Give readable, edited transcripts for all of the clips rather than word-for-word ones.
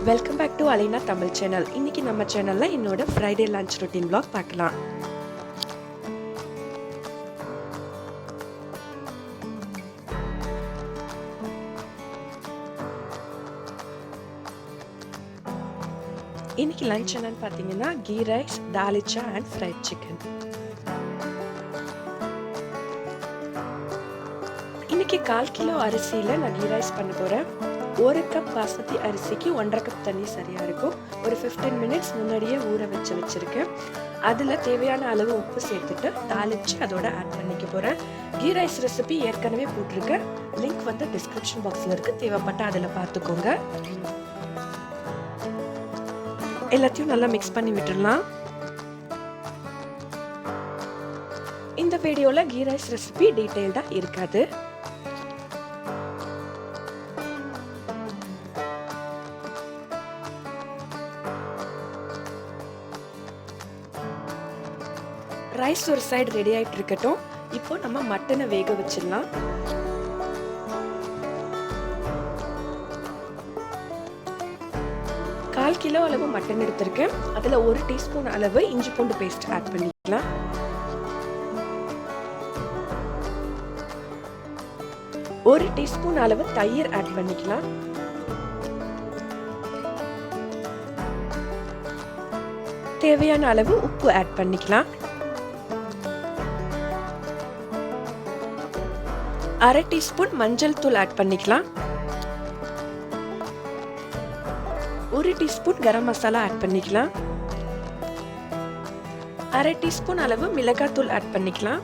Welcome back to Alaina Tamil channel. இன்னைக்கு நம்ம சேனல்ல என்னோட ஃப்ரைடே லஞ்ச் ரொட்டீன் vlog பார்க்கலாம். இன்னைக்கு லஞ்ச் என்னன்னு பார்த்தீங்கன்னா கீ ரைஸ், தாலிச்சா அண்ட் ஃப்ரைட் சிக்கன். இன்னைக்கு 1/4 கிலோ அரிசியில் நான் கீ ரைஸ் பண்ண போகிறேன். 1 கப் பாஸ்மதி அரிசிக்கு 1.5 கப் தண்ணி சரியாக இருக்கும். ஒரு 15 மினிட்ஸ் முன்னாடியே ஊற வச்சிருக்கேன். அதில் தேவையான அளவு உப்பு சேர்த்துட்டு தாளித்து அதோட ஆட் பண்ணிக்க போகிறேன். கீ ரைஸ் ரெசிபி ஏற்கனவே போட்டிருக்கேன். லிங்க் வந்து டிஸ்கிரிப்ஷன் பாக்ஸில் இருக்குது. தேவைப்பட்ட அதில் பார்த்துக்கோங்க. எல்லாத்தையும் நல்லா மிக்ஸ் பண்ணி விட்டுடலாம். இந்த வீடியோவில் கீ ரைஸ் ரெசிபி டீட்டெயில்டாக இருக்காது. ரைஸ் ஒரு சைடு ரெடி ஆகிட்டு இருக்கட்டும். இப்போ நம்ம மட்டனை வேக வச்சிடலாம். கால் கிலோ அளவு மட்டன் எடுத்திருக்கேன். அதில் 1 டீஸ்பூன் அளவு இஞ்சி பூண்டு பேஸ்ட் ஆட் பண்ணிக்கலாம். 1 டீஸ்பூன் அளவு தயிர் ஆட் பண்ணிக்கலாம். தேவையான அளவு உப்பு ஆட் பண்ணிக்கலாம். 1/2 டீஸ்பூன் மஞ்சள் தூள் ஆட் பண்ணிக்கலாம். 1 டீஸ்பூன் கரம் மசாலா ஆட் பண்ணிக்கலாம். 1/2 டீஸ்பூன் அளவு மிளகாய் தூள் ஆட் பண்ணிக்கலாம்.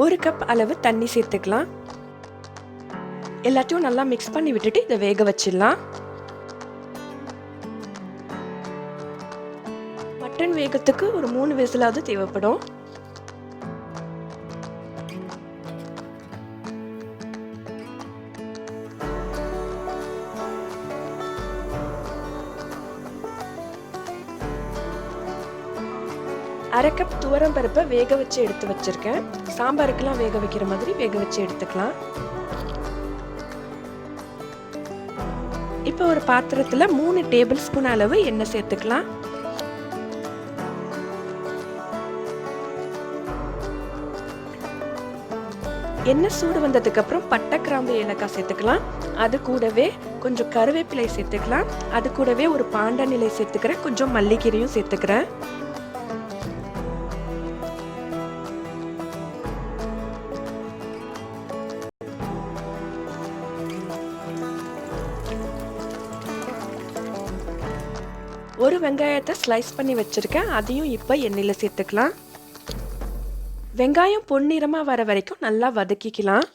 ஒரு கப் அளவு தண்ணி சேர்த்துக்கலாம். எல்லாத்தையும் நல்லா மிக்ஸ் பண்ணி விட்டுட்டு இதை வேக வச்சிடலாம். மட்டன் வேகத்துக்கு ஒரு 3 விசிலாவது தேவைப்படும். அரை கப் துவரம் பருப்பை வேக வச்சு எடுத்து வச்சிருக்கேன். சாம்பாருக்கெல்லாம் வேக வைக்கிற மாதிரி வேக வச்சு எடுத்துக்கலாம். இப்போ ஒரு பாத்திரத்துல 3 டேபிள் ஸ்பூன் அளவு எண்ணெய் சேர்த்துக்கலாம். எண்ணெய் சூடு வந்ததுக்கு அப்புறம் பட்டை, கிராம்பு, ஏலக்காய் சேர்த்துக்கலாம். அது கூடவே கொஞ்சம் கருவேப்பிலை சேர்த்துக்கலாம். அது கூடவே ஒரு பாண்டான் இலை சேர்த்துக்கிறேன். கொஞ்சம் மல்லிக்கீரையும் சேர்த்துக்கிறேன். ஒரு வெங்காயத்தை ஸ்லைஸ் பண்ணி வச்சிருக்கேன். அதையும் இப்போ எண்ணெயில் சேர்த்துக்கலாம். வெங்காயம் பொன்னிறமா வர வரைக்கும் நல்லா வதக்கிக்கலாம்.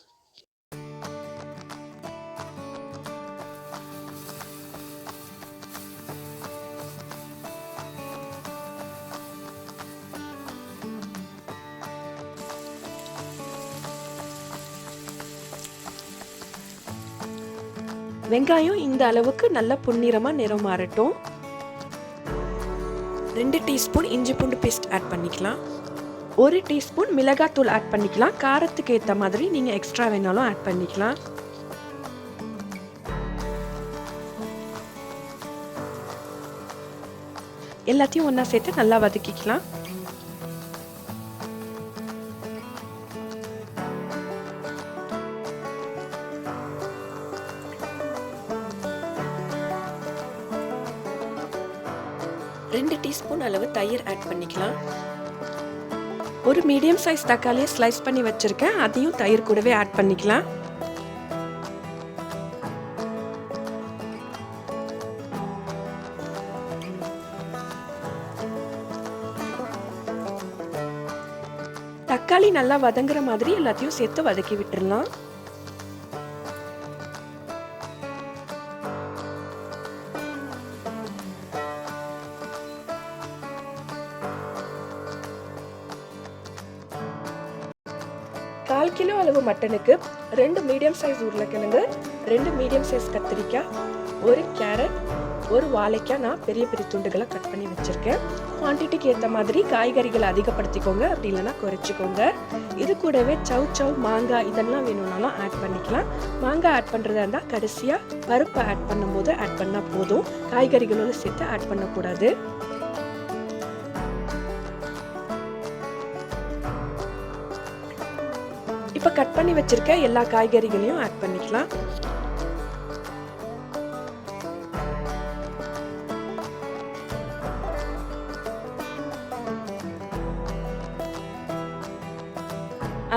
வெங்காயம் இந்த அளவுக்கு நல்லா பொன்னிறமா நிறம் மாறட்டும். 2 டீஸ்பூன் இஞ்சி பூண்டு பேஸ்ட் ஆட் பண்ணிக்கலாம். 1 டீஸ்பூன் மிளகாய் தூள் ஆட் பண்ணிக்கலாம். காரத்துக்கு ஏற்ற மாதிரி நீங்கள் எக்ஸ்ட்ரா வேணாலும் ஆட் பண்ணிக்கலாம். எல்லாத்தையும் ஒன்றா சேர்த்து நல்லா வதக்கிக்கலாம். ரெண்டு டீஸ்பூன் அளவு தயிர் ஆட் பண்ணிக்கலாம். ஒரு மீடியம் சைஸ் தக்காளியை ஸ்லைஸ் பண்ணி வச்சிருக்கேன். அதையும் தயிர் கூடவே ஆட் பண்ணிக்கலாம். தக்காளி நல்லா வதங்குற மாதிரி எல்லாத்தையும் சேர்த்து வதக்கி விட்டுறலாம். கால் கிலோ அளவு மட்டனுக்கு 2 மீடியம் சைஸ் உருளைக்கிழங்கு, 2 மீடியம் சைஸ் கத்திரிக்காய், 1 கேரட், ஒரு வாழைக்காய் நான் பெரிய பெரிய துண்டுகளை கட் பண்ணி வச்சிருக்கேன். குவான்டிட்டிக்கு ஏற்ற மாதிரி காய்கறிகளை அதிகப்படுத்திக்கோங்க, அப்படி இல்லைன்னா குறைச்சிக்கோங்க. இது கூடவே சவ் மாங்காய் இதெல்லாம் வேணும்னாலும் ஆட் பண்ணிக்கலாம். மாங்காய் ஆட் பண்ணுறதா இருந்தால் கடைசியாக பருப்பை ஆட் பண்ணும்போது ஆட் பண்ணால் போதும், காய்கறிகளோடு சேர்த்து ஆட் பண்ணக்கூடாது. இப்போ கட் பண்ணி வச்சிருக்க எல்லா காய்கறிகளையும் ஆட் பண்ணிக்கலாம்.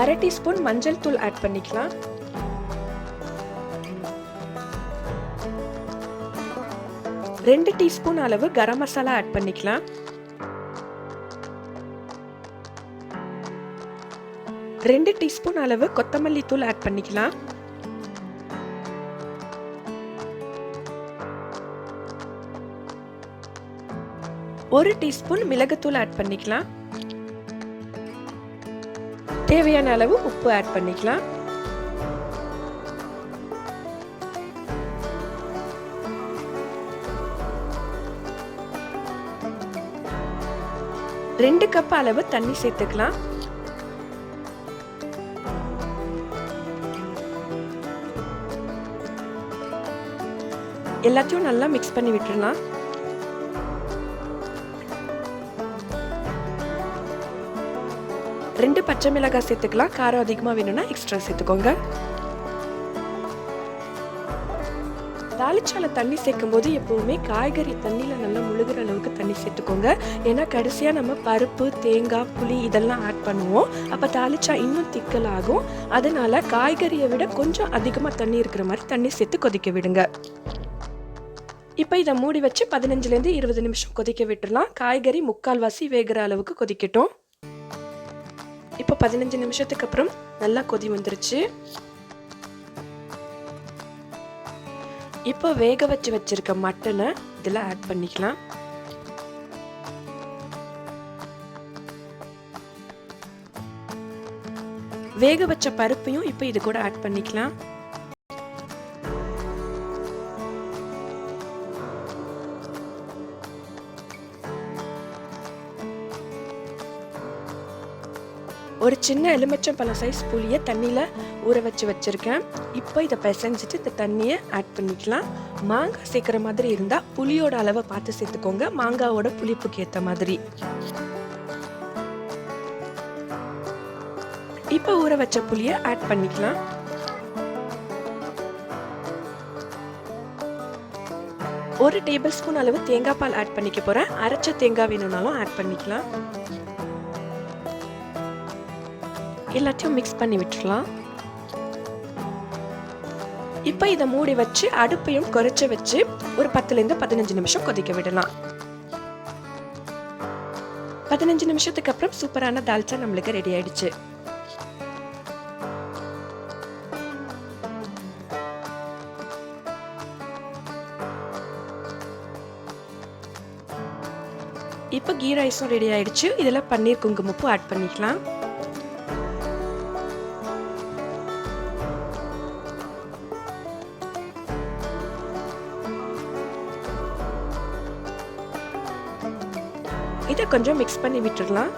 அரை டீஸ்பூன் மஞ்சள் தூள் ஆட் பண்ணிக்கலாம். ரெண்டு டீஸ்பூன் அளவு கரம் மசாலா ஆட் பண்ணிக்கலாம். 2 டீஸ்பூன் அளவு கொத்தமல்லி தூள் ஆட் பண்ணிக்கலாம். ஒரு டீஸ்பூன் மிளகுத்தூள் ஆட் பண்ணிக்கலாம். தேவையான அளவு உப்பு ஆட் பண்ணிக்கலாம். ரெண்டு கப் அளவு தண்ணி சேர்த்துக்கலாம். எல்லாத்தையும் நல்லா மிக்ஸ் பண்ணி விட்டுறலாம். ரெண்டு பச்சை மிளகாய் சேர்த்துக்கலாம். காரம் அதிகமாக வேணும்னா எக்ஸ்ட்ரா சேர்த்துக்கோங்க. தாளிச்சால தண்ணி சேர்க்கும் போது எப்பவுமே காய்கறி தண்ணியில் நல்லா முழுகிற அளவுக்கு தண்ணி சேர்த்துக்கோங்க. ஏன்னா கடைசியாக நம்ம பருப்பு, தேங்காய், புளி இதெல்லாம் ஆட் பண்ணுவோம். அப்போ தாளிச்சா இன்னும் திக்கல் ஆகும். அதனால காய்கறியை விட கொஞ்சம் அதிகமாக தண்ணி இருக்கிற மாதிரி தண்ணி சேர்த்து கொதிக்க விடுங்க. இப்போ இதை மூடி வச்சு 15லேருந்து 20 நிமிஷம் கொதிக்க விட்டுடலாம். காய்கறி முக்கால்வாசி வேகிற அளவுக்கு கொதிக்கட்டும். இப்போ 15 நிமிஷத்துக்கு அப்புறம் நல்லா கொதி வந்துருச்சு. இப்போ வேக வச்சிருக்க மட்டனை இதில் ஆட் பண்ணிக்கலாம். வேக வச்ச பருப்பையும் இப்போ இது கூட ஆட் பண்ணிக்கலாம். ஒரு சின்ன எலுமிச்சம்பழம் சைஸ் புளியை தண்ணியில் ஊற வச்சிருக்கேன். இப்போ இதை பிசைஞ்சிட்டு இந்த தண்ணியை ஆட் பண்ணிக்கலாம். மாங்காய் சேர்க்குற மாதிரி இருந்தால் புளியோட அளவை பார்த்து சேர்த்துக்கோங்க, மாங்காவோட புளிப்புக்கு ஏற்ற மாதிரி. இப்போ ஊற வச்ச புளியை ஆட் பண்ணிக்கலாம். ஒரு டேபிள் ஸ்பூன் அளவு தேங்காய் பால் ஆட் பண்ணிக்க போகிறேன். அரைச்ச தேங்காய் வேணும்னாலும் ஆட் பண்ணிக்கலாம். எல்லாத்தையும் மிக்ஸ் பண்ணி விட்டுறலாம். இப்போ இதை மூடி வச்சு அடுப்பையும் குறைச்சி வச்சு ஒரு 10லேருந்து 15 நிமிஷம் கொதிக்க விடலாம். 15 நிமிஷத்துக்கு அப்புறம் சூப்பரான தால்ச்சா நம்மளுக்கு ரெடி ஆயிடுச்சு. இப்போ கீ ரைஸும் ரெடி ஆயிடுச்சு. இதில் பன்னீர் குங்குமப்பூ ஆட் பண்ணிக்கலாம். இதை கொஞ்சம் மிக்ஸ் பண்ணி விட்டுடலாம்.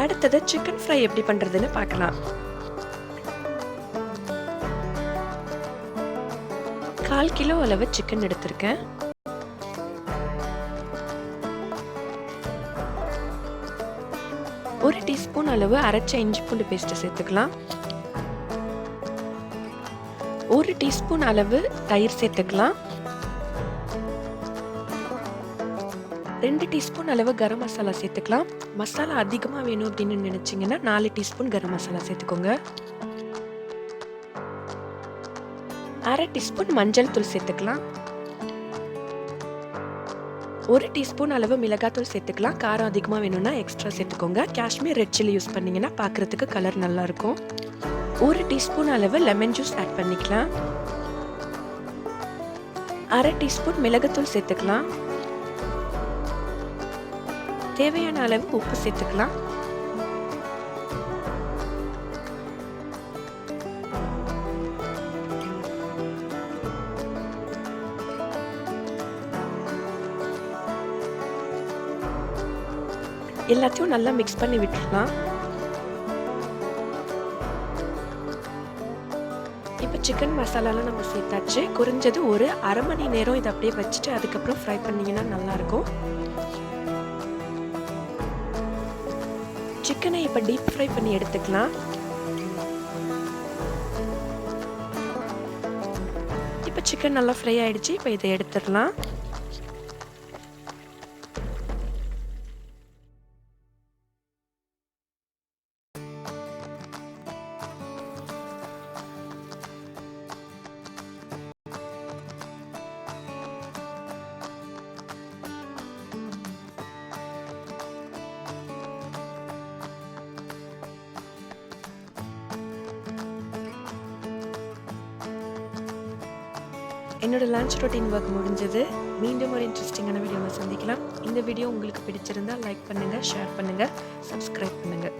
அடுத்தது சிக்கன் ஃப்ரை எப்படி பண்றதுன்னு பார்க்கலாம். 1/4 கிலோ அளவு சிக்கன் எடுத்திருக்கேன். ஒரு டீஸ்பூன் அளவு அரைச்ச இஞ்சி பூண்டு பேஸ்ட் சேர்த்துக்கலாம். 1 டீஸ்பூன் அளவு தயிர் சேர்த்துக்கலாம். 2 டீஸ்பூன் அளவு கரம் மசாலா சேர்த்துக்கலாம். மசாலா அதிகமாக வேணும் அப்படின்னு நினைச்சீங்கன்னா 4 டீஸ்பூன் கரம் மசாலா சேர்த்துக்கோங்க. 1/2 டீஸ்பூன் மஞ்சள் தூள் சேர்த்துக்கலாம். 1 டீஸ்பூன் அளவு மிளகாத்தூள் சேர்த்துக்கலாம். காரம் அதிகமாக வேணும்னா எக்ஸ்ட்ரா சேர்த்துக்கோங்க. காஷ்மீர் ரெட் சில்லி யூஸ் பண்ணீங்கன்னா பார்க்கறதுக்கு கலர் நல்லா இருக்கும். 1 டீஸ்பூன் அளவு லெமன் ஜூஸ் ஆட் பண்ணிக்கலாம். 1/2 டீஸ்பூன் மிளகுத்தூள் சேர்த்துக்கலாம். தேவையான அளவு உப்பு சேர்த்துக்கலாம். எல்லாத்தையும் நல்லா மிக்ஸ் பண்ணி விட்டுடலாம். இப்போ சிக்கன் மசாலாலாம் நம்ம சேர்த்தாச்சு. குறைஞ்சது ஒரு அரை மணி நேரம் இதை அப்படியே வச்சுட்டு அதுக்கப்புறம் ஃப்ரை பண்ணிங்கன்னா நல்லாயிருக்கும். சிக்கனை இப்போ டீப் ஃப்ரை பண்ணி எடுத்துக்கலாம். இப்போ சிக்கன் நல்லா ஃப்ரை ஆகிடுச்சு. இப்போ இதை எடுத்துடலாம். என்னோட லஞ்ச் ரொட்டீன் ஒர்க் முடிஞ்சது. மீண்டும் ஒரு இன்ட்ரெஸ்டிங்கான வீடியோவில் சந்திக்கலாம். இந்த வீடியோ உங்களுக்கு பிடிச்சிருந்தால் லைக் பண்ணுங்கள், ஷேர் பண்ணுங்கள், சப்ஸ்கிரைப் பண்ணுங்கள்.